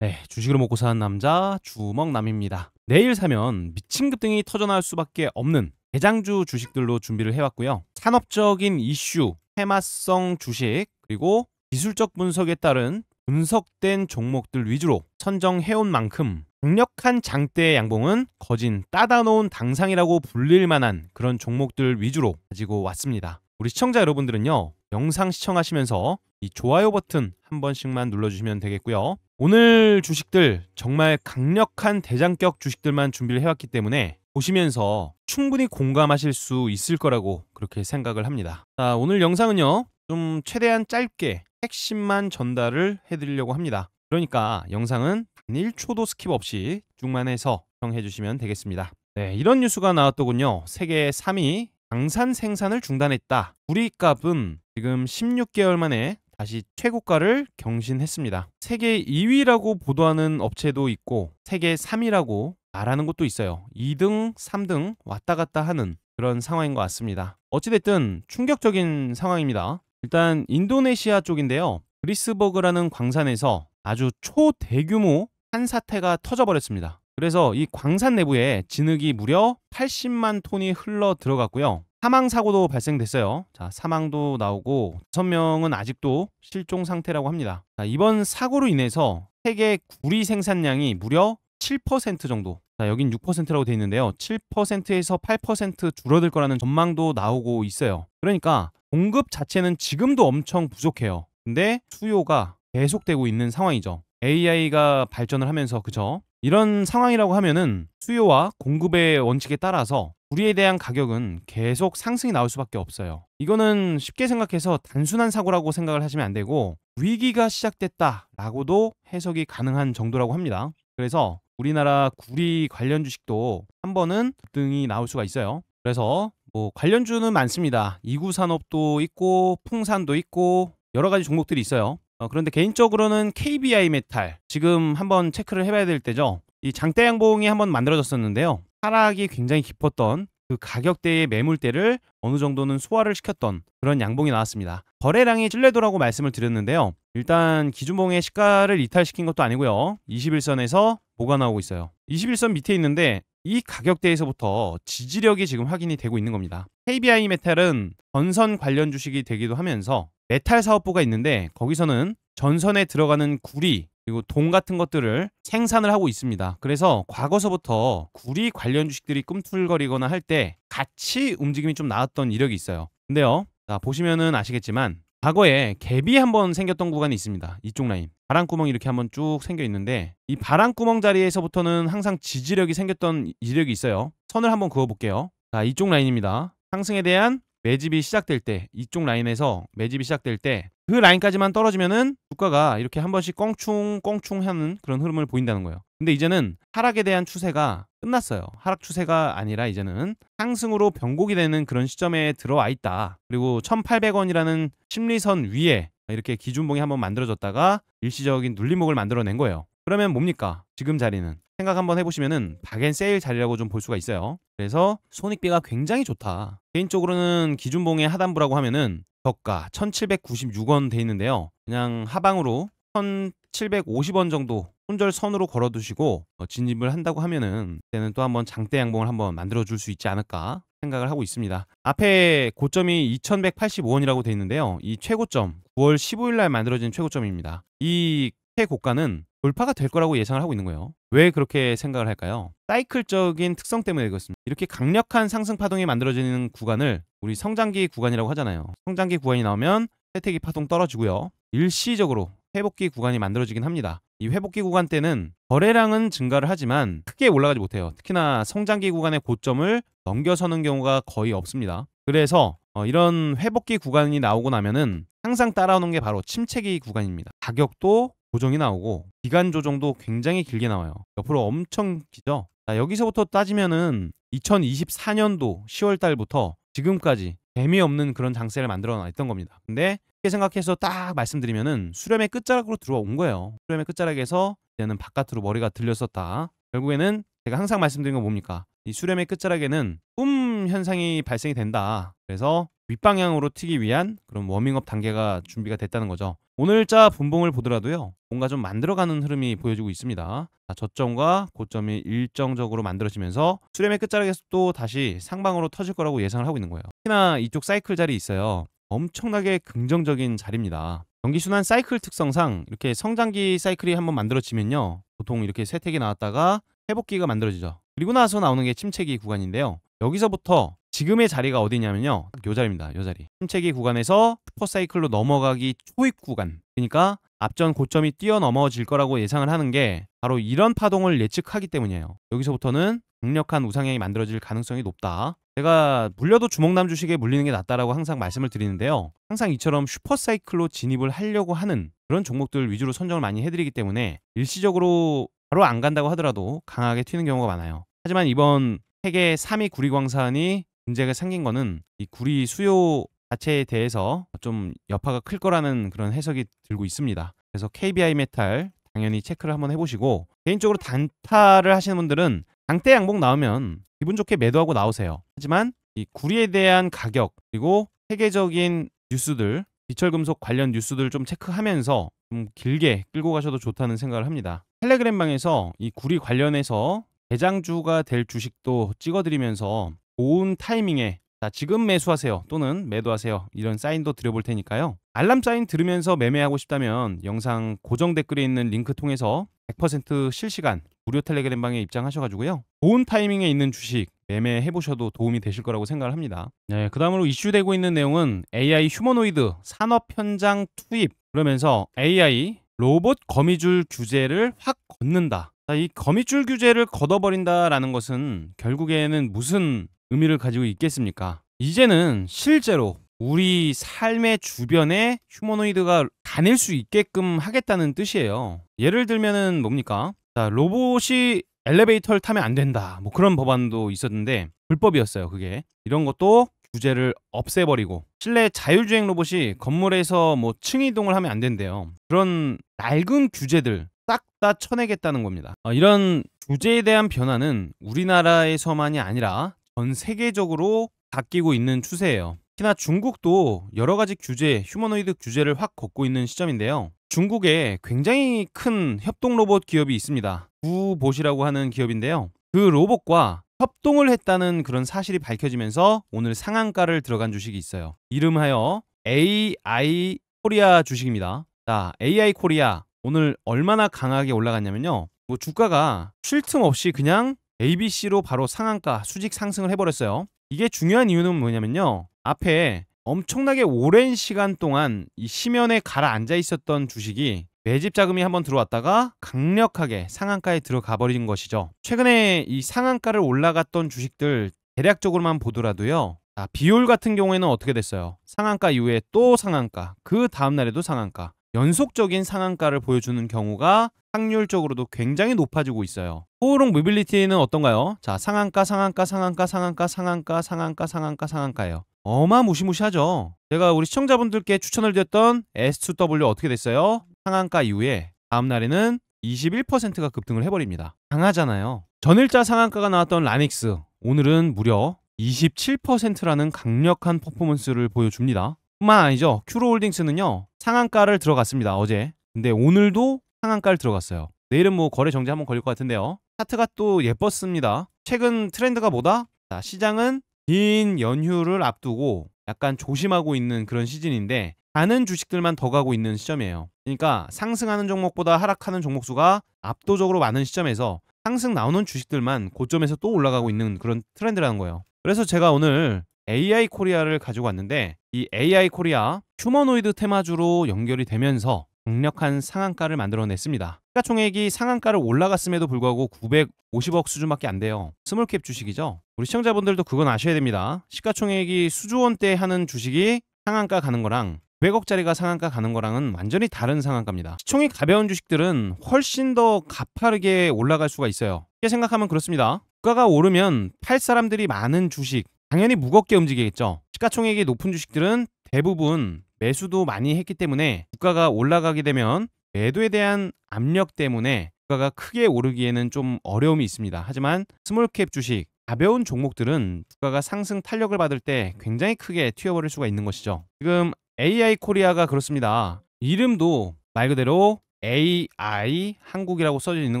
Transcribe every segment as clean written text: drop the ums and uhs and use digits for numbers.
네, 주식으로 먹고 사는 남자 주먹남입니다. 내일 사면 미친 급등이 터져나올 수밖에 없는 대장주 주식들로 준비를 해왔고요. 산업적인 이슈, 테마성 주식, 그리고 기술적 분석에 따른 분석된 종목들 위주로 선정해온 만큼 강력한 장대의 양봉은 거진 따다놓은 당상이라고 불릴 만한 그런 종목들 위주로 가지고 왔습니다. 우리 시청자 여러분들은요, 영상 시청하시면서 이 좋아요 버튼 한 번씩만 눌러주시면 되겠고요. 오늘 주식들 정말 강력한 대장격 주식들만 준비를 해왔기 때문에 보시면서 충분히 공감하실 수 있을 거라고 그렇게 생각을 합니다. 자, 오늘 영상은요, 좀 최대한 짧게 핵심만 전달을 해드리려고 합니다. 그러니까 영상은 단 1초도 스킵 없이 쭉만 해서 시청해 주시면 되겠습니다. 네, 이런 뉴스가 나왔더군요. 세계 3위 방산 생산을 중단했다. 구리값은 지금 16개월 만에 다시 최고가를 경신했습니다. 세계 2위라고 보도하는 업체도 있고 세계 3위라고 말하는 곳도 있어요. 2등, 3등 왔다 갔다 하는 그런 상황인 것 같습니다. 어찌됐든 충격적인 상황입니다. 일단 인도네시아 쪽인데요. 그리스버그라는 광산에서 아주 초대규모 산사태가 터져버렸습니다. 그래서 이 광산 내부에 진흙이 무려 80만 톤이 흘러 들어갔고요. 사망 사고도 발생됐어요. 자, 사망도 나오고 6명은 아직도 실종 상태라고 합니다. 자, 이번 사고로 인해서 세계 구리 생산량이 무려 7% 정도. 자, 여긴 6%라고 되어 있는데요. 7%에서 8% 줄어들 거라는 전망도 나오고 있어요. 그러니까 공급 자체는 지금도 엄청 부족해요. 근데 수요가 계속되고 있는 상황이죠. AI가 발전을 하면서, 그죠? 이런 상황이라고 하면은 수요와 공급의 원칙에 따라서 구리에 대한 가격은 계속 상승이 나올 수밖에 없어요. 이거는 쉽게 생각해서 단순한 사고라고 생각을 하시면 안 되고 위기가 시작됐다라고도 해석이 가능한 정도라고 합니다. 그래서 우리나라 구리 관련 주식도 한 번은 급등이 나올 수가 있어요. 그래서 뭐 관련주는 많습니다. 이구산업도 있고 풍산도 있고 여러 가지 종목들이 있어요. 그런데 개인적으로는 KBI 메탈 지금 한번 체크를 해봐야 될 때죠. 이 장대 양봉이 한번 만들어졌었는데요. 하락이 굉장히 깊었던 그 가격대의 매물대를 어느 정도는 소화를 시켰던 그런 양봉이 나왔습니다. 거래량이 찔레도라고 말씀을 드렸는데요. 일단 기준봉의 시가를 이탈시킨 것도 아니고요. 21선에서 뭐가 나오고 있어요. 21선 밑에 있는데 이 가격대에서부터 지지력이 지금 확인이 되고 있는 겁니다. KBI 메탈은 전선 관련 주식이 되기도 하면서 메탈 사업부가 있는데 거기서는 전선에 들어가는 구리 그리고 동 같은 것들을 생산을 하고 있습니다. 그래서 과거서부터 구리 관련 주식들이 꿈틀거리거나 할 때 같이 움직임이 좀 나왔던 이력이 있어요. 근데요, 자, 보시면은 아시겠지만 과거에 갭이 한번 생겼던 구간이 있습니다. 이쪽 라인 바람구멍이 이렇게 한번 쭉 생겨 있는데 이 바람구멍 자리에서부터는 항상 지지력이 생겼던 이력이 있어요. 선을 한번 그어 볼게요. 자, 이쪽 라인입니다. 상승에 대한 매집이 시작될 때, 이쪽 라인에서 매집이 시작될 때 그 라인까지만 떨어지면은 주가가 이렇게 한 번씩 껑충 하는 그런 흐름을 보인다는 거예요. 근데 이제는 하락에 대한 추세가 끝났어요. 하락 추세가 아니라 이제는 상승으로 변곡이 되는 그런 시점에 들어와 있다. 그리고 1,800원이라는 심리선 위에 이렇게 기준봉이 한번 만들어졌다가 일시적인 눌림목을 만들어낸 거예요. 그러면 뭡니까? 지금 자리는 생각 한번 해보시면은 박앤세일 자리라고 좀 볼 수가 있어요. 그래서 손익비가 굉장히 좋다. 개인적으로는 기준봉의 하단부라고 하면은 저가 1,796원 돼 있는데요. 그냥 하방으로 1,750원 정도 손절선으로 걸어두시고 진입을 한다고 하면은 그때는 또 한번 장대 양봉을 한번 만들어줄 수 있지 않을까 생각을 하고 있습니다. 앞에 고점이 2,185원이라고 돼 있는데요. 이 최고점 9월 15일 날 만들어진 최고점입니다. 이 최고가는 돌파가 될 거라고 예상을 하고 있는 거예요. 왜 그렇게 생각을 할까요? 사이클적인 특성 때문에 그렇습니다. 이렇게 강력한 상승 파동이 만들어지는 구간을 우리 성장기 구간이라고 하잖아요. 성장기 구간이 나오면 세태기 파동 떨어지고요. 일시적으로 회복기 구간이 만들어지긴 합니다. 이 회복기 구간 때는 거래량은 증가를 하지만 크게 올라가지 못해요. 특히나 성장기 구간의 고점을 넘겨서는 경우가 거의 없습니다. 그래서 이런 회복기 구간이 나오고 나면은 항상 따라오는 게 바로 침체기 구간입니다. 가격도 조정이 나오고 기간 조정도 굉장히 길게 나와요. 옆으로 엄청 기죠. 자, 여기서부터 따지면은 2024년도 10월 달부터 지금까지 재미없는 그런 장세를 만들어 놨던 겁니다. 근데 이렇게 생각해서 딱 말씀드리면은 수렴의 끝자락으로 들어온 거예요. 수렴의 끝자락에서 이제는 바깥으로 머리가 들렸었다. 결국에는 제가 항상 말씀드린 건 뭡니까? 이 수렴의 끝자락에는 꿈 현상이 발생이 된다. 그래서 윗방향으로 튀기 위한 그런 워밍업 단계가 준비가 됐다는 거죠. 오늘자 분봉을 보더라도요. 뭔가 좀 만들어가는 흐름이 보여지고 있습니다. 자, 저점과 고점이 일정적으로 만들어지면서 수렴의 끝자락에서 또 다시 상방으로 터질 거라고 예상을 하고 있는 거예요. 특히나 이쪽 사이클 자리 있어요. 엄청나게 긍정적인 자리입니다. 경기순환 사이클 특성상 이렇게 성장기 사이클이 한번 만들어지면요. 보통 이렇게 쇠퇴기 나왔다가 회복기가 만들어지죠. 그리고 나서 나오는 게 침체기 구간인데요. 여기서부터 지금의 자리가 어디냐면요. 요 자리입니다. 요 자리. 침체기 구간에서 슈퍼사이클로 넘어가기 초입 구간. 그러니까 앞전 고점이 뛰어넘어질 거라고 예상을 하는 게 바로 이런 파동을 예측하기 때문이에요. 여기서부터는 강력한 우상향이 만들어질 가능성이 높다. 제가 물려도 주목남 주식에 물리는 게 낫다라고 항상 말씀을 드리는데요. 항상 이처럼 슈퍼사이클로 진입을 하려고 하는 그런 종목들 위주로 선정을 많이 해드리기 때문에 일시적으로 바로 안 간다고 하더라도 강하게 튀는 경우가 많아요. 하지만 이번 세계 3위 구리광산이 문제가 생긴 거는 이 구리 수요 자체에 대해서 좀 여파가 클 거라는 그런 해석이 들고 있습니다. 그래서 KBI 메탈 당연히 체크를 한번 해보시고, 개인적으로 단타를 하시는 분들은 강대 양봉 나오면 기분 좋게 매도하고 나오세요. 하지만 이 구리에 대한 가격 그리고 세계적인 뉴스들, 비철금속 관련 뉴스들 좀 체크하면서 좀 길게 끌고 가셔도 좋다는 생각을 합니다. 텔레그램방에서 이 구리 관련해서 대장주가 될 주식도 찍어드리면서 좋은 타이밍에 지금 매수하세요 또는 매도하세요 이런 사인도 드려볼 테니까요. 알람 사인 들으면서 매매하고 싶다면 영상 고정 댓글에 있는 링크 통해서 100% 실시간 무료 텔레그램방에 입장하셔가지고요. 좋은 타이밍에 있는 주식 매매해보셔도 도움이 되실 거라고 생각을 합니다. 네, 그 다음으로 이슈되고 있는 내용은 AI 휴머노이드 산업 현장 투입, 그러면서 AI 로봇 거미줄 규제를 확 걷는다. 이 거미줄 규제를 걷어버린다라는 것은 결국에는 무슨 의미를 가지고 있겠습니까? 이제는 실제로 우리 삶의 주변에 휴머노이드가 다닐 수 있게끔 하겠다는 뜻이에요. 예를 들면은 뭡니까? 자, 로봇이 엘리베이터를 타면 안 된다. 뭐 그런 법안도 있었는데 불법이었어요, 그게. 이런 것도 규제를 없애버리고, 실내 자율주행 로봇이 건물에서 뭐 층 이동을 하면 안 된대요. 그런 낡은 규제들 싹 다 쳐내겠다는 겁니다. 이런 규제에 대한 변화는 우리나라에서만이 아니라 전 세계적으로 바뀌고 있는 추세예요. 특히나 중국도 여러 가지 규제, 휴머노이드 규제를 확 걷고 있는 시점인데요. 중국에 굉장히 큰 협동 로봇 기업이 있습니다. 구봇이라고 하는 기업인데요. 그 로봇과 협동을 했다는 그런 사실이 밝혀지면서 오늘 상한가를 들어간 주식이 있어요. 이름하여 AI 코리아 주식입니다. 자, AI 코리아 오늘 얼마나 강하게 올라갔냐면요. 뭐 주가가 쉴 틈 없이 그냥 ABC로 바로 상한가 수직 상승을 해버렸어요. 이게 중요한 이유는 뭐냐면요. 앞에 엄청나게 오랜 시간 동안 이 심연에 가라앉아 있었던 주식이 매집 자금이 한번 들어왔다가 강력하게 상한가에 들어가 버린 것이죠. 최근에 이 상한가를 올라갔던 주식들 대략적으로만 보더라도요. 비올 같은 경우에는 어떻게 됐어요? 상한가 이후에 또 상한가, 그 다음날에도 상한가, 연속적인 상한가를 보여주는 경우가 확률적으로도 굉장히 높아지고 있어요. 호우롱 모빌리티는 어떤가요? 자, 상한가, 상한가, 상한가, 상한가, 상한가, 상한가, 상한가, 상한가예요. 어마무시무시하죠. 제가 우리 시청자분들께 추천을 드렸던 S2W 어떻게 됐어요? 상한가 이후에 다음날에는 21%가 급등을 해버립니다. 강하잖아요. 전일자 상한가가 나왔던 라닉스, 오늘은 무려 27%라는 강력한 퍼포먼스를 보여줍니다. 뿐만 아니죠. 큐로홀딩스는요. 상한가를 들어갔습니다. 어제. 근데 오늘도 상한가를 들어갔어요. 내일은 뭐 거래 정지 한번 걸릴 것 같은데요. 차트가 또 예뻤습니다. 최근 트렌드가 뭐다? 자, 시장은 긴 연휴를 앞두고 약간 조심하고 있는 그런 시즌인데 가는 주식들만 더 가고 있는 시점이에요. 그러니까 상승하는 종목보다 하락하는 종목 수가 압도적으로 많은 시점에서 상승 나오는 주식들만 고점에서 또 올라가고 있는 그런 트렌드라는 거예요. 그래서 제가 오늘 AI 코리아를 가지고 왔는데, 이 AI 코리아 휴머노이드 테마주로 연결이 되면서 강력한 상한가를 만들어냈습니다. 시가총액이 상한가를 올라갔음에도 불구하고 950억 수준밖에 안 돼요. 스몰캡 주식이죠. 우리 시청자분들도 그건 아셔야 됩니다. 시가총액이 수조 원대 하는 주식이 상한가 가는 거랑 900억짜리가 상한가 가는 거랑은 완전히 다른 상한가입니다. 시총이 가벼운 주식들은 훨씬 더 가파르게 올라갈 수가 있어요. 이렇게 생각하면 그렇습니다. 주가가 오르면 팔 사람들이 많은 주식, 당연히 무겁게 움직이겠죠. 시가총액이 높은 주식들은 대부분 매수도 많이 했기 때문에 주가가 올라가게 되면 매도에 대한 압력 때문에 주가가 크게 오르기에는 좀 어려움이 있습니다. 하지만 스몰캡 주식, 가벼운 종목들은 주가가 상승 탄력을 받을 때 굉장히 크게 튀어버릴 수가 있는 것이죠. 지금 AI 코리아가 그렇습니다. 이름도 말 그대로 AI 한국이라고 써져 있는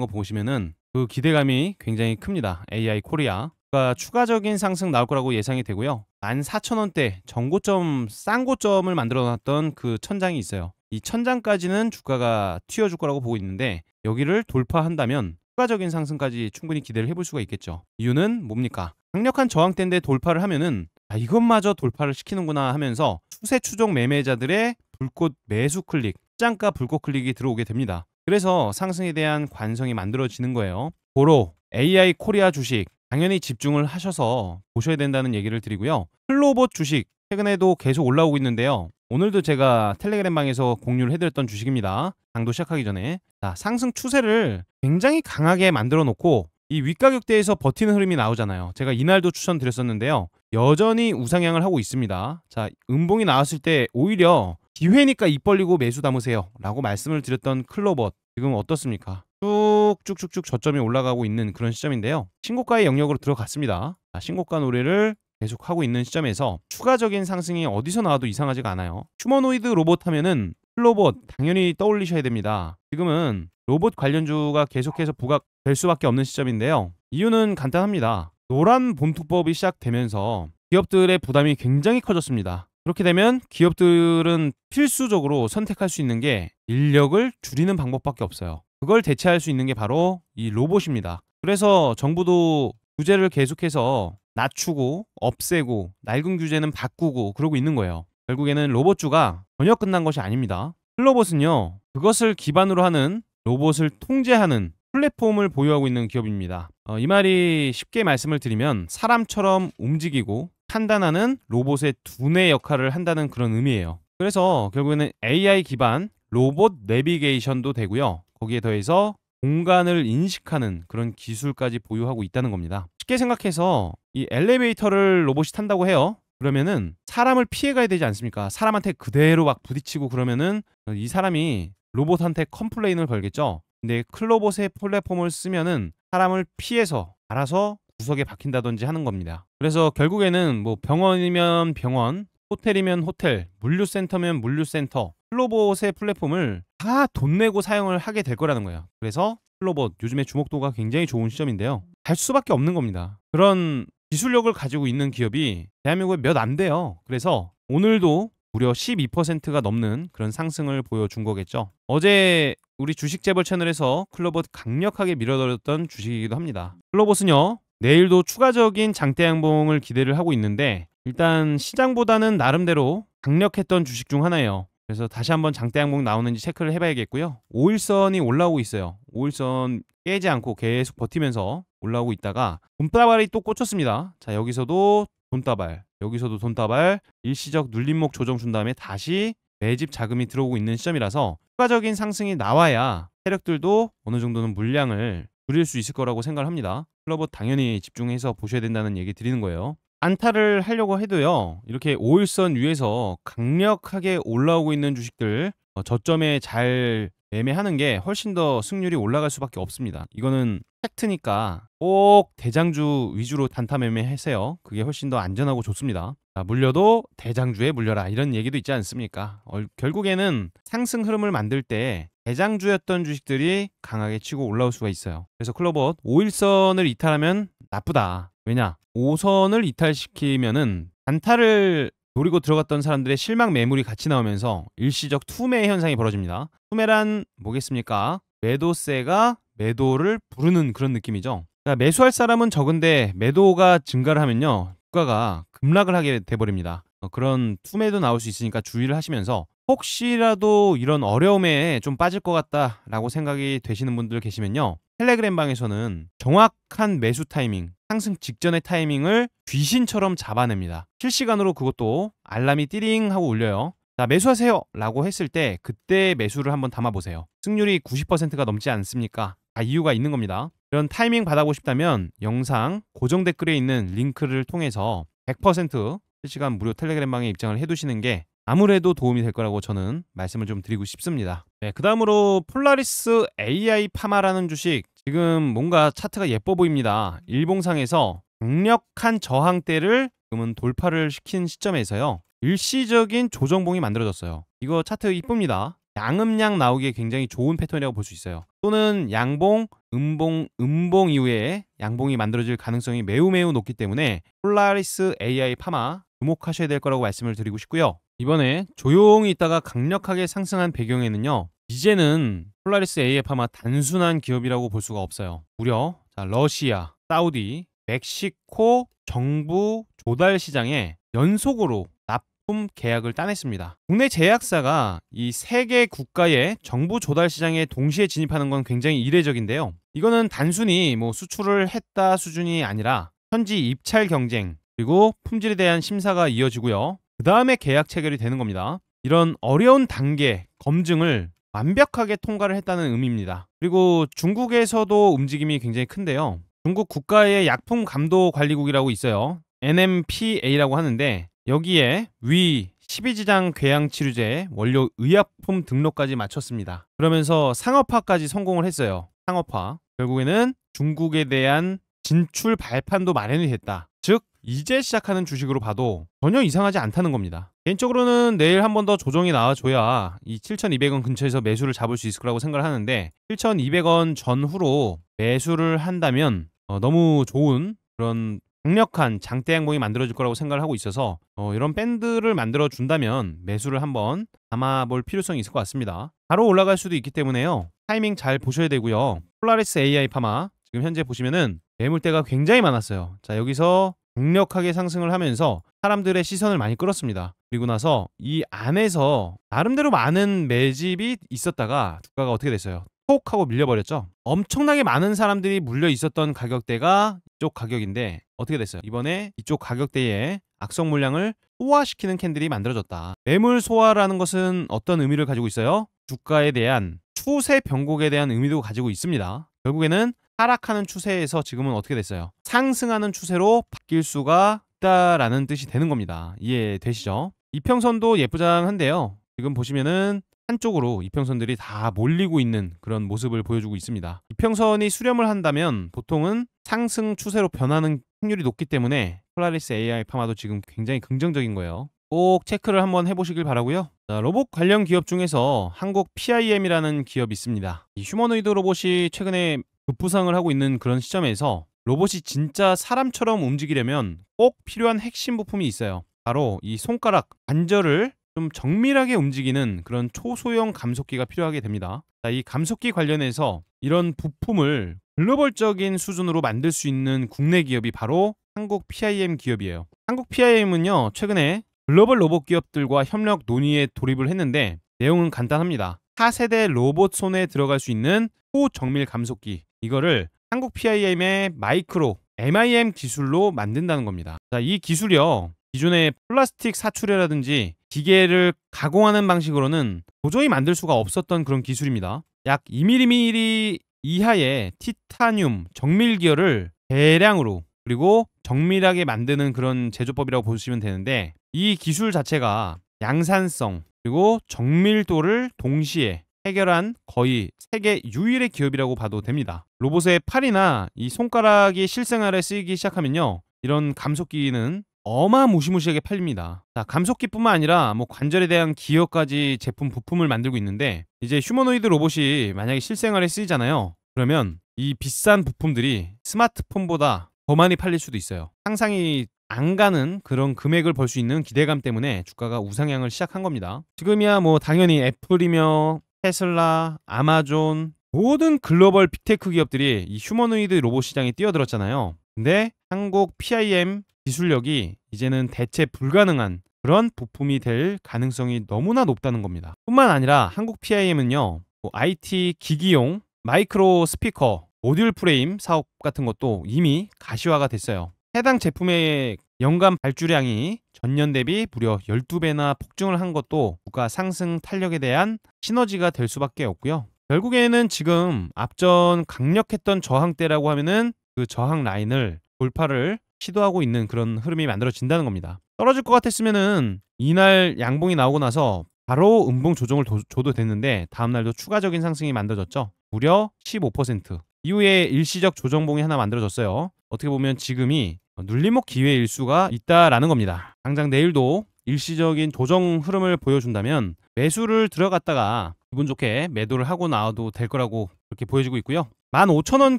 거 보시면은 그 기대감이 굉장히 큽니다. AI 코리아. 그러니까 추가적인 상승 나올 거라고 예상이 되고요. 14,000원대 전고점 싼 고점을 만들어 놨던 그 천장이 있어요. 이 천장까지는 주가가 튀어줄 거라고 보고 있는데 여기를 돌파한다면 추가적인 상승까지 충분히 기대를 해볼 수가 있겠죠. 이유는 뭡니까? 강력한 저항대인데 돌파를 하면은 이것마저 돌파를 시키는구나 하면서 추세 추종 매매자들의 불꽃 매수 클릭, 시장가 불꽃 클릭이 들어오게 됩니다. 그래서 상승에 대한 관성이 만들어지는 거예요. 고로 AI 코리아 주식 당연히 집중을 하셔서 보셔야 된다는 얘기를 드리고요. 클로봇 주식 최근에도 계속 올라오고 있는데요. 오늘도 제가 텔레그램 방에서 공유를 해드렸던 주식입니다. 강도 시작하기 전에 상승 추세를 굉장히 강하게 만들어 놓고 이 윗가격대에서 버티는 흐름이 나오잖아요. 제가 이날도 추천드렸었는데요. 여전히 우상향을 하고 있습니다. 자, 음봉이 나왔을 때 오히려 기회니까 입 벌리고 매수 담으세요 라고 말씀을 드렸던 클로봇 지금 어떻습니까? 쭉쭉쭉쭉 저점이 올라가고 있는 그런 시점인데요. 신고가의 영역으로 들어갔습니다. 신고가 노래를 계속하고 있는 시점에서 추가적인 상승이 어디서 나와도 이상하지가 않아요. 휴머노이드 로봇 하면은 클로봇 당연히 떠올리셔야 됩니다. 지금은 로봇 관련주가 계속해서 부각될 수밖에 없는 시점인데요. 이유는 간단합니다. 노란 본투법이 시작되면서 기업들의 부담이 굉장히 커졌습니다. 그렇게 되면 기업들은 필수적으로 선택할 수 있는 게 인력을 줄이는 방법밖에 없어요. 그걸 대체할 수 있는 게 바로 이 로봇입니다. 그래서 정부도 규제를 계속해서 낮추고 없애고 낡은 규제는 바꾸고 그러고 있는 거예요. 결국에는 로봇주가 전혀 끝난 것이 아닙니다. 클로봇은요, 그것을 기반으로 하는 로봇을 통제하는 플랫폼을 보유하고 있는 기업입니다. 이 말이 쉽게 말씀을 드리면 사람처럼 움직이고 판단하는 로봇의 두뇌 역할을 한다는 그런 의미예요. 그래서 결국에는 AI 기반 로봇 내비게이션도 되고요. 거기에 더해서 공간을 인식하는 그런 기술까지 보유하고 있다는 겁니다. 쉽게 생각해서 이 엘리베이터를 로봇이 탄다고 해요. 그러면은 사람을 피해가야 되지 않습니까? 사람한테 그대로 막 부딪히고 그러면은 이 사람이 로봇한테 컴플레인을 걸겠죠. 근데 클로봇의 플랫폼을 쓰면은 사람을 피해서 알아서 구석에 박힌다든지 하는 겁니다. 그래서 결국에는 뭐 병원이면 병원, 호텔이면 호텔, 물류센터면 물류센터, 클로봇의 플랫폼을 다 돈 내고 사용을 하게 될 거라는 거예요. 그래서 클로봇 요즘에 주목도가 굉장히 좋은 시점인데요. 갈 수밖에 없는 겁니다. 그런 기술력을 가지고 있는 기업이 대한민국에 몇 안 돼요. 그래서 오늘도 무려 12%가 넘는 그런 상승을 보여준 거겠죠. 어제 우리 주식재벌 채널에서 클로봇 강력하게 밀어넣었던 주식이기도 합니다. 클로봇은요, 내일도 추가적인 장대 양봉을 기대를 하고 있는데 일단 시장보다는 나름대로 강력했던 주식 중 하나예요. 그래서 다시 한번 장대 양봉 나오는지 체크를 해봐야겠고요. 5일선이 올라오고 있어요. 5일선 깨지 않고 계속 버티면서 올라오고 있다가 돈다발이 또 꽂혔습니다. 자, 여기서도 돈다발, 여기서도 돈다발, 일시적 눌림목 조정 준 다음에 다시 매집 자금이 들어오고 있는 시점이라서 추가적인 상승이 나와야 세력들도 어느 정도는 물량을 줄일 수 있을 거라고 생각을 합니다. 클로봇 당연히 집중해서 보셔야 된다는 얘기 드리는 거예요. 안타를 하려고 해도요, 이렇게 5일선 위에서 강력하게 올라오고 있는 주식들 저점에 잘 매매하는 게 훨씬 더 승률이 올라갈 수밖에 없습니다. 이거는 팩트니까 꼭 대장주 위주로 단타 매매하세요. 그게 훨씬 더 안전하고 좋습니다. 자, 물려도 대장주에 물려라 이런 얘기도 있지 않습니까? 결국에는 상승 흐름을 만들 때 대장주였던 주식들이 강하게 치고 올라올 수가 있어요. 그래서 클로봇 5일선을 이탈하면 나쁘다. 왜냐? 5선을 이탈시키면은 단타를 노리고 들어갔던 사람들의 실망 매물이 같이 나오면서 일시적 투매 현상이 벌어집니다. 투매란 뭐겠습니까? 매도세가 매도를 부르는 그런 느낌이죠. 그러니까 매수할 사람은 적은데 매도가 증가를 하면요, 주가가 급락을 하게 돼버립니다. 그런 투매도 나올 수 있으니까 주의를 하시면서 혹시라도 이런 어려움에 좀 빠질 것 같다라고 생각이 되시는 분들 계시면요, 텔레그램 방에서는 정확한 매수 타이밍, 상승 직전의 타이밍을 귀신처럼 잡아냅니다. 실시간으로 그것도 알람이 띠링 하고 울려요. 자, 매수하세요 라고 했을 때 그때 매수를 한번 담아보세요. 승률이 90%가 넘지 않습니까? 이유가 있는 겁니다. 이런 타이밍 받아보고 싶다면 영상 고정 댓글에 있는 링크를 통해서 100% 실시간 무료 텔레그램 방에 입장을 해두시는 게 아무래도 도움이 될 거라고 저는 말씀을 좀 드리고 싶습니다. 네, 그 다음으로 폴라리스 AI 파마라는 주식, 지금 뭔가 차트가 예뻐 보입니다. 일봉상에서 강력한 저항대를 지금은 돌파를 시킨 시점에서요, 일시적인 조정봉이 만들어졌어요. 이거 차트 이쁩니다. 양음양 나오기에 굉장히 좋은 패턴이라고 볼 수 있어요. 또는 양봉, 음봉 이후에 양봉이 만들어질 가능성이 매우 높기 때문에 폴라리스 AI 파마 주목하셔야 될 거라고 말씀을 드리고 싶고요. 이번에 조용히 있다가 강력하게 상승한 배경에는요. 이제는 폴라리스 AI 파마 단순한 기업이라고 볼 수가 없어요. 무려 러시아, 사우디, 멕시코 정부 조달 시장에 연속으로 납품 계약을 따냈습니다. 국내 제약사가 이 세 개 국가의 정부 조달 시장에 동시에 진입하는 건 굉장히 이례적인데요. 이거는 단순히 수출을 했다 수준이 아니라 현지 입찰 경쟁 그리고 품질에 대한 심사가 이어지고요. 그 다음에 계약 체결이 되는 겁니다. 이런 어려운 단계 검증을 완벽하게 통과를 했다는 의미입니다. 그리고 중국에서도 움직임이 굉장히 큰데요. 중국 국가의 약품감도관리국이라고 있어요. NMPA라고 하는데 여기에 위 12지장 궤양치료제 원료 의약품 등록까지 마쳤습니다. 그러면서 상업화까지 성공을 했어요. 상업화. 결국에는 중국에 대한 진출 발판도 마련이 됐다. 즉 이제 시작하는 주식으로 봐도 전혀 이상하지 않다는 겁니다. 개인적으로는 내일 한 번 더 조정이 나와줘야 이 7,200원 근처에서 매수를 잡을 수 있을 거라고 생각을 하는데 7,200원 전후로 매수를 한다면 너무 좋은 그런 강력한 장대 양봉이 만들어질 거라고 생각을 하고 있어서 이런 밴드를 만들어 준다면 매수를 한번 담아볼 필요성이 있을 것 같습니다. 바로 올라갈 수도 있기 때문에요. 타이밍 잘 보셔야 되고요. 폴라리스 AI 파마 지금 현재 보시면은 매물대가 굉장히 많았어요. 자, 여기서 강력하게 상승을 하면서 사람들의 시선을 많이 끌었습니다. 그리고 나서 이 안에서 나름대로 많은 매집이 있었다가 주가가 어떻게 됐어요? 톡 하고 밀려버렸죠. 엄청나게 많은 사람들이 물려 있었던 가격대가 이쪽 가격인데 어떻게 됐어요? 이번에 이쪽 가격대에 악성 물량을 소화시키는 캔들이 만들어졌다. 매물 소화라는 것은 어떤 의미를 가지고 있어요? 주가에 대한 추세 변곡에 대한 의미도 가지고 있습니다. 결국에는 하락하는 추세에서 지금은 어떻게 됐어요? 상승하는 추세로 바뀔 수가 있다라는 뜻이 되는 겁니다. 이해되시죠? 이평선도 예쁘장한데요. 지금 보시면은 한쪽으로 이평선들이 다 몰리고 있는 그런 모습을 보여주고 있습니다. 이평선이 수렴을 한다면 보통은 상승 추세로 변하는 확률이 높기 때문에 폴라리스 AI 파마도 지금 굉장히 긍정적인 거예요. 꼭 체크를 한번 해보시길 바라고요. 자, 로봇 관련 기업 중에서 한국 PIM이라는 기업이 있습니다. 이 휴머노이드 로봇이 최근에 급부상을 하고 있는 그런 시점에서 로봇이 진짜 사람처럼 움직이려면 꼭 필요한 핵심 부품이 있어요. 바로 이 손가락 관절을 좀 정밀하게 움직이는 그런 초소형 감속기가 필요하게 됩니다. 자, 이 감속기 관련해서 이런 부품을 글로벌적인 수준으로 만들 수 있는 국내 기업이 바로 한국 PIM 기업이에요. 한국 PIM은요, 최근에 글로벌 로봇 기업들과 협력 논의에 돌입을 했는데 내용은 간단합니다. 4세대 로봇 손에 들어갈 수 있는 초정밀 감속기, 이거를 한국 PIM의 마이크로 MIM 기술로 만든다는 겁니다. 자, 이 기술이요, 기존의 플라스틱 사출해라든지 기계를 가공하는 방식으로는 도저히 만들 수가 없었던 그런 기술입니다. 약 2mm 이하의 티타늄 정밀 기어를 대량으로 그리고 정밀하게 만드는 그런 제조법이라고 보시면 되는데, 이 기술 자체가 양산성 그리고 정밀도를 동시에 해결한 거의 세계 유일의 기업이라고 봐도 됩니다. 로봇의 팔이나 이 손가락이 실생활에 쓰이기 시작하면요, 이런 감속기는 어마무시무시하게 팔립니다. 자, 감속기뿐만 아니라 관절에 대한 기어까지 제품 부품을 만들고 있는데, 이제 휴머노이드 로봇이 만약에 실생활에 쓰이잖아요. 그러면 이 비싼 부품들이 스마트폰보다 더 많이 팔릴 수도 있어요. 상상이 안 가는 그런 금액을 벌 수 있는 기대감 때문에 주가가 우상향을 시작한 겁니다. 지금이야 당연히 애플이며 테슬라, 아마존, 모든 글로벌 빅테크 기업들이 이 휴머노이드 로봇 시장에 뛰어들었잖아요. 근데 한국 PIM 기술력이 이제는 대체 불가능한 그런 부품이 될 가능성이 너무나 높다는 겁니다. 뿐만 아니라 한국 PIM은요, IT 기기용 마이크로 스피커, 모듈 프레임 사업 같은 것도 이미 가시화가 됐어요. 해당 제품의 연간 발주량이 전년 대비 무려 12배나 폭증을 한 것도 주가 상승 탄력에 대한 시너지가 될 수밖에 없고요. 결국에는 지금 앞전 강력했던 저항대라고 하면은 그 저항 라인을 돌파를 시도하고 있는 그런 흐름이 만들어진다는 겁니다. 떨어질 것 같았으면은 이날 양봉이 나오고 나서 바로 음봉 조정을 줘도 됐는데 다음날도 추가적인 상승이 만들어졌죠. 무려 15%. 이후에 일시적 조정봉이 하나 만들어졌어요. 어떻게 보면 지금이 눌림목 기회일 수가 있다라는 겁니다. 당장 내일도 일시적인 조정 흐름을 보여준다면 매수를 들어갔다가 기분 좋게 매도를 하고 나와도 될 거라고 그렇게 보여지고 있고요. 15,000원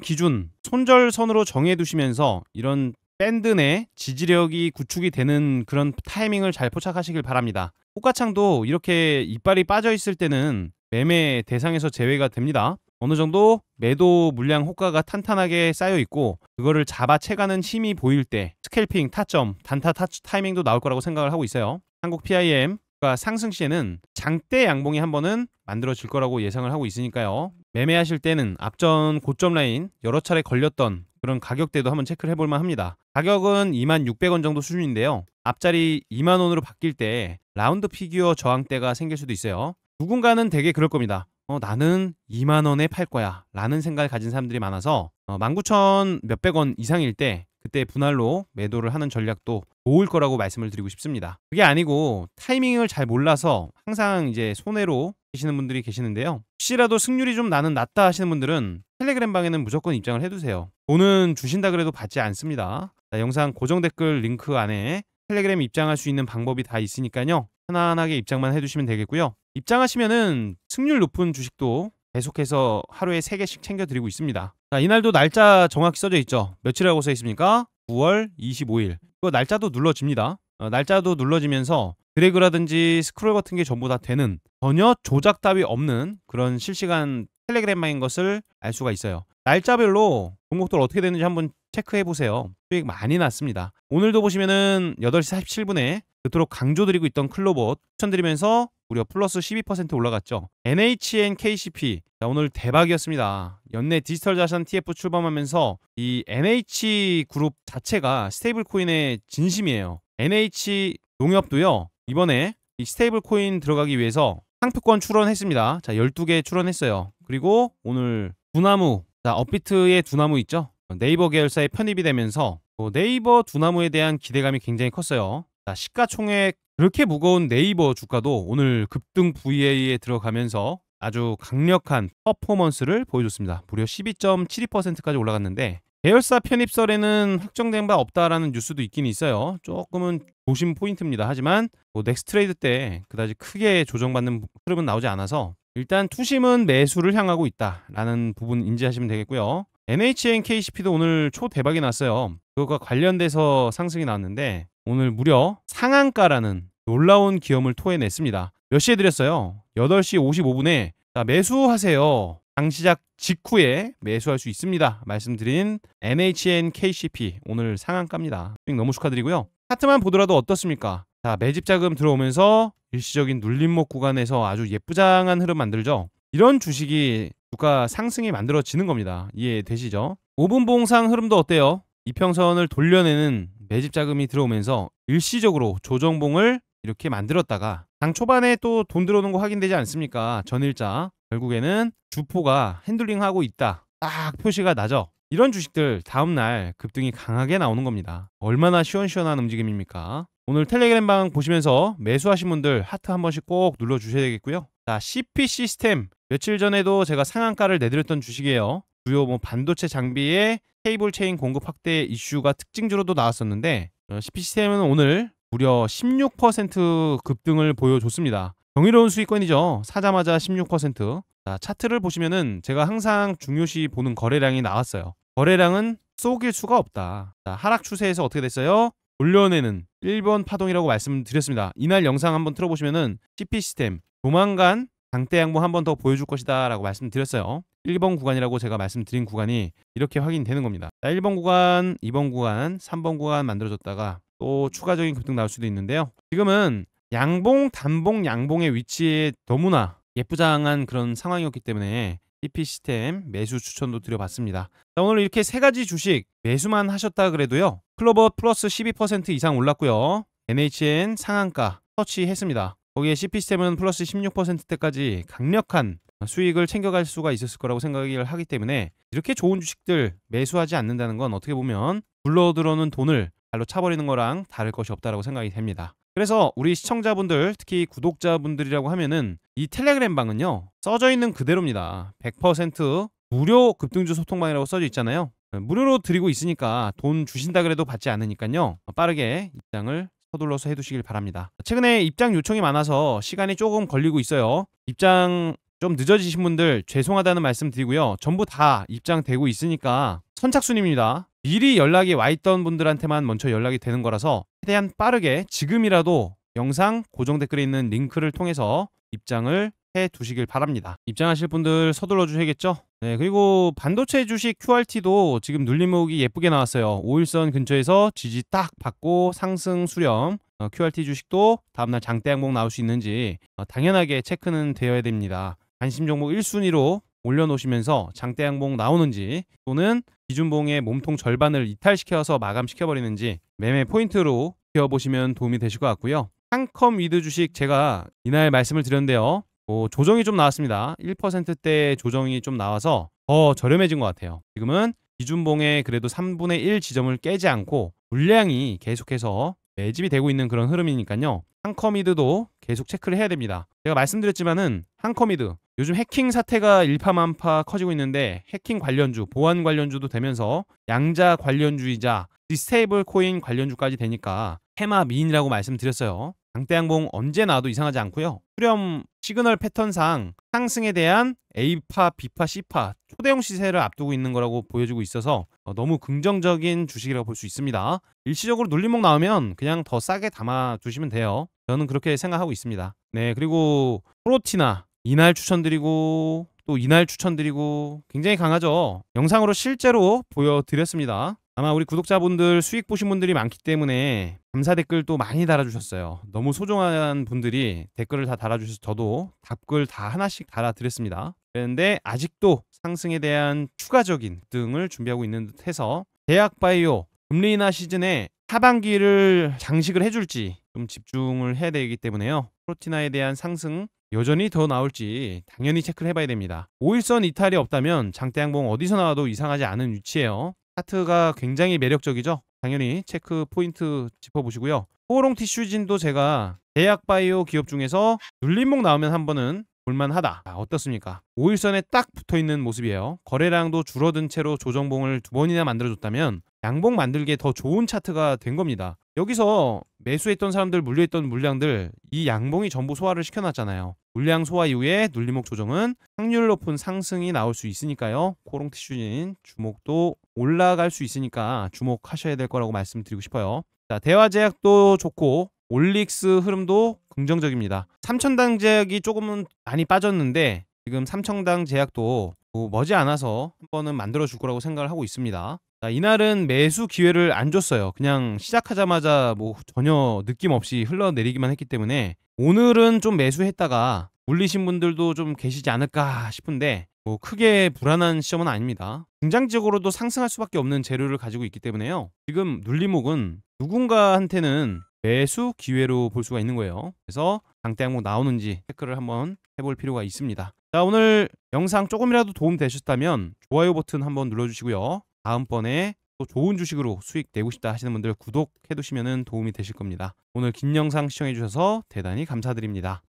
기준 손절선으로 정해 두시면서 이런 밴드 내 지지력이 구축이 되는 그런 타이밍을 잘 포착하시길 바랍니다. 호가창도 이렇게 이빨이 빠져 있을 때는 매매 대상에서 제외가 됩니다. 어느 정도 매도 물량 호가가 탄탄하게 쌓여 있고 그거를 잡아채가는 힘이 보일 때 스캘핑 타점, 단타 타이밍도 나올 거라고 생각을 하고 있어요. 한국 PIM가 상승 시에는 장대 양봉이 한 번은 만들어질 거라고 예상을 하고 있으니까요. 매매하실 때는 앞전 고점 라인 여러 차례 걸렸던 그런 가격대도 한번 체크를 해볼만 합니다. 가격은 26,000원 정도 수준인데요. 앞자리 20,000원으로 바뀔 때 라운드 피규어 저항대가 생길 수도 있어요. 누군가는 되게 그럴 겁니다. 나는 20,000원에 팔 거야 라는 생각을 가진 사람들이 많아서 19,000 몇백 원 이상일 때 그때 분할로 매도를 하는 전략도 좋을 거라고 말씀을 드리고 싶습니다. 그게 아니고 타이밍을 잘 몰라서 항상 이제 손해로 계시는 분들이 계시는데요. 혹시라도 승률이 좀 나는 낮다 하시는 분들은 텔레그램 방에는 무조건 입장을 해두세요. 돈은 주신다 그래도 받지 않습니다. 자, 영상 고정 댓글 링크 안에 텔레그램 입장할 수 있는 방법이 다 있으니까요. 편안하게 입장만 해두시면 되겠고요. 입장하시면은 승률 높은 주식도 계속해서 하루에 3개씩 챙겨드리고 있습니다. 자, 이날도 날짜 정확히 써져 있죠. 며칠이라고 써 있습니까? 9월 25일. 그 날짜도 눌러집니다. 날짜도 눌러지면서 드래그라든지 스크롤 같은 게 전부 다 되는 전혀 조작 따위 없는 그런 실시간 텔레그램망인 것을 알 수가 있어요. 날짜별로 종목들 어떻게 되는지 한번 체크해 보세요. 수익 많이 났습니다. 오늘도 보시면은 8시 47분에 그토록 강조드리고 있던 클로봇 추천드리면서 무려 플러스 12% 올라갔죠. NHN KCP 자, 오늘 대박이었습니다. 연내 디지털 자산 TF 출범하면서 이 NH그룹 자체가 스테이블 코인의 진심이에요. NH 농협도요. 이번에 이 스테이블 코인 들어가기 위해서 상표권 출원했습니다. 자, 12개 출원했어요. 그리고 오늘 두나무, 자, 업비트의 두나무 있죠? 네이버 계열사에 편입이 되면서 네이버 두나무에 대한 기대감이 굉장히 컸어요. 자, 시가총액 그렇게 무거운 네이버 주가도 오늘 급등 VA에 들어가면서 아주 강력한 퍼포먼스를 보여줬습니다. 무려 12.72%까지 올라갔는데 계열사 편입설에는 확정된 바 없다라는 뉴스도 있긴 있어요. 조금은 조심 포인트입니다. 하지만 넥스트레이드 때 그다지 크게 조정받는 흐름은 나오지 않아서 일단 투심은 매수를 향하고 있다라는 부분 인지하시면 되겠고요. NHN KCP도 오늘 초대박이 났어요. 그것과 관련돼서 상승이 나왔는데 오늘 무려 상한가라는 놀라운 기염을 토해냈습니다. 몇 시에 드렸어요? 8시 55분에 자, 매수하세요. 장시작 직후에 매수할 수 있습니다. 말씀드린 NHN KCP 오늘 상한가입니다. 너무 축하드리고요. 차트만 보더라도 어떻습니까? 자, 매집 자금 들어오면서 일시적인 눌림목 구간에서 아주 예쁘장한 흐름 만들죠. 이런 주식이 주가 상승이 만들어지는 겁니다. 이해되시죠? 5분 봉상 흐름도 어때요? 이평선을 돌려내는 매집 자금이 들어오면서 일시적으로 조정봉을 이렇게 만들었다가 장 초반에 또 돈 들어오는 거 확인되지 않습니까? 전일자 결국에는 주포가 핸들링하고 있다 딱 표시가 나죠. 이런 주식들 다음날 급등이 강하게 나오는 겁니다. 얼마나 시원시원한 움직임입니까? 오늘 텔레그램방 보시면서 매수하신 분들 하트 한 번씩 꼭 눌러주셔야 되겠고요. 자, CP 시스템 며칠 전에도 제가 상한가를 내드렸던 주식이에요. 주요 반도체 장비의 케이블 체인 공급 확대 이슈가 특징주로도 나왔었는데 CP 시스템은 오늘 무려 16% 급등을 보여줬습니다. 경이로운 수익권이죠. 사자마자 16%. 자, 차트를 보시면은 제가 항상 중요시 보는 거래량이 나왔어요. 거래량은 쏘길 수가 없다. 자, 하락 추세에서 어떻게 됐어요? 올려내는 1번 파동이라고 말씀드렸습니다. 이날 영상 한번 틀어보시면은 CP 시스템 조만간 장대 양봉 한 번 더 보여줄 것이다 라고 말씀드렸어요. 1번 구간이라고 제가 말씀드린 구간이 이렇게 확인되는 겁니다. 자, 1번 구간, 2번 구간, 3번 구간 만들어졌다가 또 추가적인 급등 나올 수도 있는데요. 지금은 양봉, 단봉, 양봉의 위치에 너무나 예쁘장한 그런 상황이었기 때문에 CP 시스템 매수 추천도 드려봤습니다. 자, 오늘 이렇게 세 가지 주식 매수만 하셨다 그래도요. 클로버 플러스 12% 이상 올랐고요. NHN 상한가 터치했습니다. 거기에 CP 시스템은 플러스 16%대까지 강력한 수익을 챙겨갈 수가 있었을 거라고 생각을 하기 때문에 이렇게 좋은 주식들 매수하지 않는다는 건 어떻게 보면 굴러들어오는 돈을 발로 차버리는 거랑 다를 것이 없다라고 생각이 됩니다. 그래서 우리 시청자분들 특히 구독자분들이라고 하면은 이 텔레그램 방은요 써져 있는 그대로입니다. 100% 무료 급등주 소통방이라고 써져 있잖아요. 무료로 드리고 있으니까 돈 주신다 그래도 받지 않으니까요 빠르게 입장을 서둘러서 해두시길 바랍니다. 최근에 입장 요청이 많아서 시간이 조금 걸리고 있어요. 입장 좀 늦어지신 분들 죄송하다는 말씀 드리고요. 전부 다 입장되고 있으니까 선착순입니다. 미리 연락이 와 있던 분들한테만 먼저 연락이 되는 거라서 최대한 빠르게 지금이라도 영상 고정 댓글에 있는 링크를 통해서 입장을 해 두시길 바랍니다. 입장하실 분들 서둘러 주셔야겠죠? 네, 그리고 반도체 주식 QRT도 지금 눌림목이 예쁘게 나왔어요. 5일선 근처에서 지지 딱 받고 상승 수렴. QRT 주식도 다음날 장대 항목 나올 수 있는지 당연하게 체크는 되어야 됩니다. 관심 종목 1순위로 올려놓으시면서 장대 항목 나오는지 또는 기준봉의 몸통 절반을 이탈시켜서 마감시켜버리는지 매매 포인트로 지켜보시면 도움이 되실 것 같고요. 한컴 위드 주식 제가 이날 말씀을 드렸는데요. 조정이 좀 나왔습니다. 1%대 조정이 좀 나와서 더 저렴해진 것 같아요. 지금은 기준봉의 그래도 3분의 1 지점을 깨지 않고 물량이 계속해서 매집이 되고 있는 그런 흐름이니까요. 한컴미드도 계속 체크를 해야 됩니다. 제가 말씀드렸지만은 한컴미드 요즘 해킹 사태가 일파만파 커지고 있는데 해킹 관련주, 보안 관련주도 되면서 양자 관련주이자 디스테이블 코인 관련주까지 되니까 테마 미인이라고 말씀드렸어요. 장대양봉 언제 나와도 이상하지 않고요. 수렴 시그널 패턴상 상승에 대한 A파, B파, C파 초대형 시세를 앞두고 있는 거라고 보여주고 있어서 너무 긍정적인 주식이라고 볼 수 있습니다. 일시적으로 눌림목 나오면 그냥 더 싸게 담아 두시면 돼요. 저는 그렇게 생각하고 있습니다. 네, 그리고 프로티나 이날 추천드리고 또 이날 추천드리고 굉장히 강하죠. 영상으로 실제로 보여드렸습니다. 아마 우리 구독자분들 수익 보신 분들이 많기 때문에 감사 댓글도 많이 달아주셨어요. 너무 소중한 분들이 댓글을 다 달아주셔서 저도 답글 다 하나씩 달아드렸습니다. 그런데 아직도 상승에 대한 추가적인 등을 준비하고 있는 듯해서 제약바이오 금리 인하 시즌에 하반기를 장식을 해줄지 좀 집중을 해야 되기 때문에요. 프로티나에 대한 상승 여전히 더 나올지 당연히 체크를 해봐야 됩니다. 5일선 이탈이 없다면 장대양봉 어디서 나와도 이상하지 않은 위치예요. 차트가 굉장히 매력적이죠. 당연히 체크 포인트 짚어보시고요. 호롱 티슈진도 제가 제약바이오 기업 중에서 눌림목 나오면 한 번은 볼만하다. 어떻습니까? 5일선에 딱 붙어있는 모습이에요. 거래량도 줄어든 채로 조정봉을 2번이나 만들어줬다면 양봉 만들기에 더 좋은 차트가 된 겁니다. 여기서 매수했던 사람들 물려있던 물량들 이 양봉이 전부 소화를 시켜놨잖아요. 물량 소화 이후에 눌림목 조정은 확률 높은 상승이 나올 수 있으니까요. 코롱 티슈진 주목도 올라갈 수 있으니까 주목하셔야 될 거라고 말씀드리고 싶어요. 자, 대화제약도 좋고 올릭스 흐름도 긍정적입니다. 삼천당 제약이 조금은 많이 빠졌는데 지금 삼천당 제약도 머지않아서 한 번은 만들어줄 거라고 생각을 하고 있습니다. 자, 이날은 매수 기회를 안 줬어요. 그냥 시작하자마자 전혀 느낌 없이 흘러내리기만 했기 때문에 오늘은 좀 매수했다가 물리신 분들도 좀 계시지 않을까 싶은데 크게 불안한 시점은 아닙니다. 중장기적으로도 상승할 수밖에 없는 재료를 가지고 있기 때문에요. 지금 눌림목은 누군가한테는 매수 기회로 볼 수가 있는 거예요. 그래서 장대 항목 나오는지 체크를 한번 해볼 필요가 있습니다. 자, 오늘 영상 조금이라도 도움 되셨다면 좋아요 버튼 한번 눌러주시고요. 다음번에 또 좋은 주식으로 수익 내고 싶다 하시는 분들 구독해 두시면 도움이 되실 겁니다. 오늘 긴 영상 시청해 주셔서 대단히 감사드립니다.